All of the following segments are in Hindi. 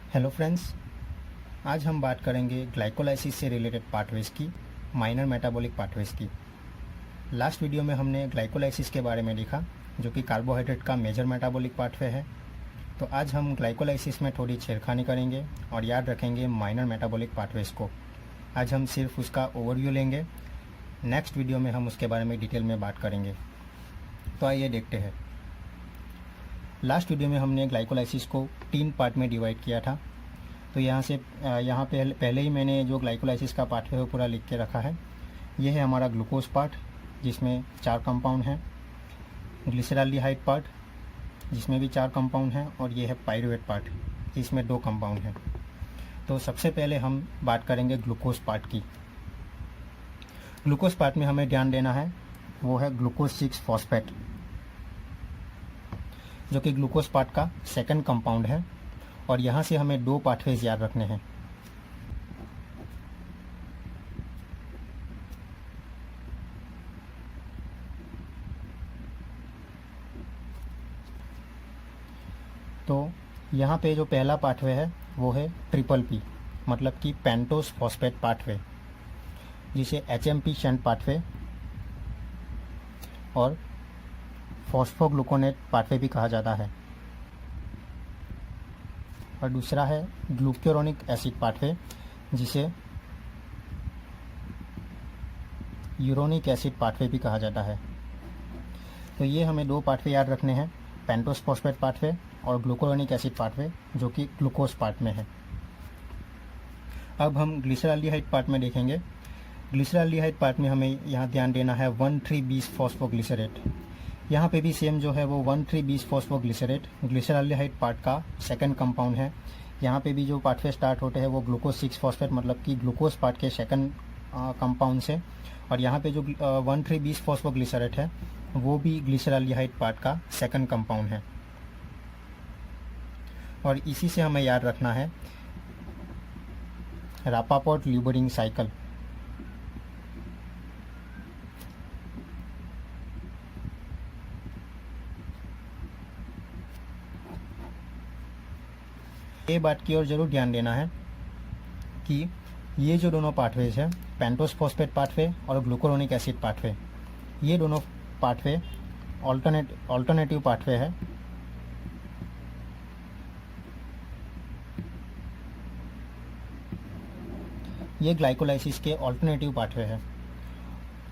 हेलो फ्रेंड्स, आज हम बात करेंगे ग्लाइकोलाइसिस से रिलेटेड पाथवेज की, माइनर मेटाबॉलिक पाथवेज की। लास्ट वीडियो में हमने ग्लाइकोलाइसिस के बारे में देखा, जो कि कार्बोहाइड्रेट का मेजर मेटाबॉलिक पाथवे है। तो आज हम ग्लाइकोलाइसिस में थोड़ी छेड़खानी करेंगे और याद रखेंगे माइनर मेटाबॉलिक पाथवेज को। आज हम सिर्फ उसका ओवरव्यू लेंगे, नेक्स्ट वीडियो में हम उसके बारे में डिटेल में बात करेंगे। तो आइए देखते हैं। लास्ट वीडियो में हमने ग्लाइकोलाइसिस को 3 पार्ट में डिवाइड किया था। तो यहाँ पहले ही मैंने जो ग्लाइकोलाइसिस का पाथवे है वो पूरा लिख के रखा है। ये है हमारा ग्लूकोज पार्ट, जिसमें 4 कंपाउंड हैं, ग्लिसरॉल्डिहाइड पार्ट जिसमें भी 4 कंपाउंड हैं, और ये है पाइरूवेट पार्ट जिसमें 2 कंपाउंड हैं। तो सबसे पहले हम बात करेंगे ग्लूकोज पार्ट की। ग्लूकोज पार्ट में हमें ध्यान देना है वो है ग्लूकोज 6 फॉस्फेट, जो कि ग्लूकोज पार्ट का सेकंड कंपाउंड है। और यहाँ से हमें 2 पाथवेज याद रखने हैं। तो यहाँ पे जो पहला पाथवे है वो है ट्रिपल पी, मतलब कि पेंटोस फॉस्फेट पाथवे, जिसे HMP शंट पाथवे और फॉस्फोग्लूकोनेट पाथवे भी कहा जाता है। और दूसरा है ग्लूक्यूरोनिक एसिड पाथवे, जिसे यूरोनिक एसिड पाथवे भी कहा जाता है। तो ये हमें 2 पाथवे याद रखने हैं, पेंटोस फॉस्फेट पाथवे और ग्लूक्यूरोनिक एसिड पाथवे, जो कि ग्लूकोज पार्ट में है। अब हम ग्लिसरॉल्डिहाइड पार्ट में देखेंगे। ग्लिसरॉल्डिहाइड पार्ट में हमें यहाँ ध्यान देना है 1,3-बीस फॉस्फोग्लिसरेट। यहाँ पे भी सेम जो है वो 1,3-बीस फॉस्फोग्लिसरेट ग्लिसरॉल्डिहाइड पार्ट का सेकंड कंपाउंड है। यहाँ पे भी जो पाथवे स्टार्ट होते हैं वो ग्लूकोज 6 फॉस्फेट, मतलब कि ग्लूकोज पार्ट के सेकंड कंपाउंड से। और यहाँ पे जो 1,3-बीस फॉस्फोग्लिसरेट है वो भी ग्लिसरॉल्डिहाइड पार्ट का सेकंड कंपाउंड है। और इसी से हमें याद रखना है रापापोर्ट-ल्यूबरिंग साइकिल। ये बात की ओर जरूर ध्यान देना है कि ये जो दोनों पाथवेज हैं, पेंटोस फॉस्फेट पाथवे और ग्लूक्यूरोनिक एसिड पाथवे, ये दोनों पाथवे ऑल्टरनेटिव पाथवे है। ये ग्लाइकोलाइसिस के ऑल्टरनेटिव पाथवे है।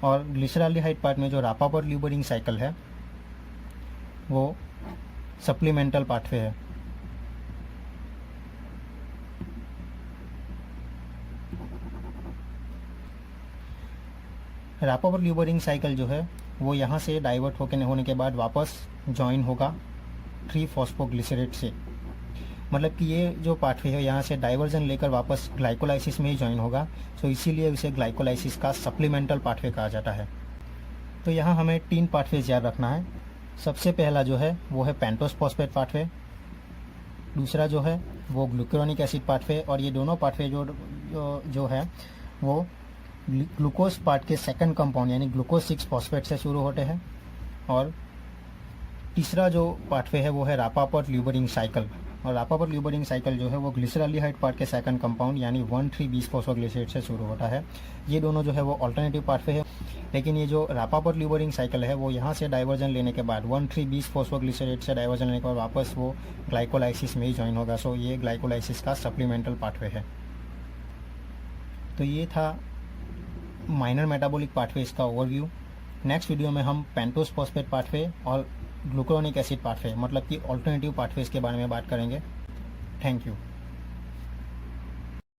और ग्लिसरॉल्डिहाइड पार्ट में जो रापापोर्ट-ल्यूबरिंग साइकिल है वो सप्लीमेंटल पाथवे है। रापापोर्ट-ल्यूबरिंग साइकिल जो है वो यहाँ से डाइवर्ट होने के बाद वापस ज्वाइन होगा 3-फॉस्फोग्लिसरेट से, मतलब कि ये जो पाथवे है यहाँ से डाइवर्जन लेकर वापस ग्लाइकोलाइसिस में ही ज्वाइन होगा। सो इसीलिए इसे ग्लाइकोलाइसिस का सप्लीमेंटल पाथवे कहा जाता है। तो यहाँ हमें 3 पाथवेज याद रखना है। सबसे पहला जो है वो है पेंटोस फॉस्फेट पाथवे, दूसरा जो है वो ग्लूक्यूरोनिक एसिड पाथवे, और ये दोनों पाथवे जो है वो ग्लूकोज पार्ट के सेकंड कंपाउंड यानी ग्लूकोज 6 फॉस्फेट से शुरू होते हैं। और तीसरा जो पाथवे है वो है रापापोर्ट-ल्यूबरिंग साइकिल, और रापापोर्ट-ल्यूबरिंग साइकिल जो है वो ग्लिसरॉल्डिहाइड पार्ट के सेकंड कंपाउंड यानी 1,3-बीस फॉस्फोग्लिसरेट से शुरू होता है। ये दोनों जो है वो ऑल्टरनेटिव पाथवे है, लेकिन ये जो रापापोर्ट-ल्यूबरिंग साइकिल है वो यहाँ से डाइवर्जन लेने के बाद 1,3-बीस फॉस्फोग्लिसरेट से डाइवर्जन लेने के बाद वापस वो ग्लाइकोलाइसिस में ही ज्वाइन होगा। सो ये ग्लाइकोलाइसिस का सप्लीमेंटल पाथवे है। तो ये था माइनर मेटाबॉलिक पाथवेज का ओवरव्यू। नेक्स्ट वीडियो में हम पेंटोस फॉस्फेट पाथवे और ग्लूक्यूरोनिक एसिड पाथवे, मतलब कि ऑल्टरनेटिव पाथवेज के बारे में बात करेंगे। Thank you.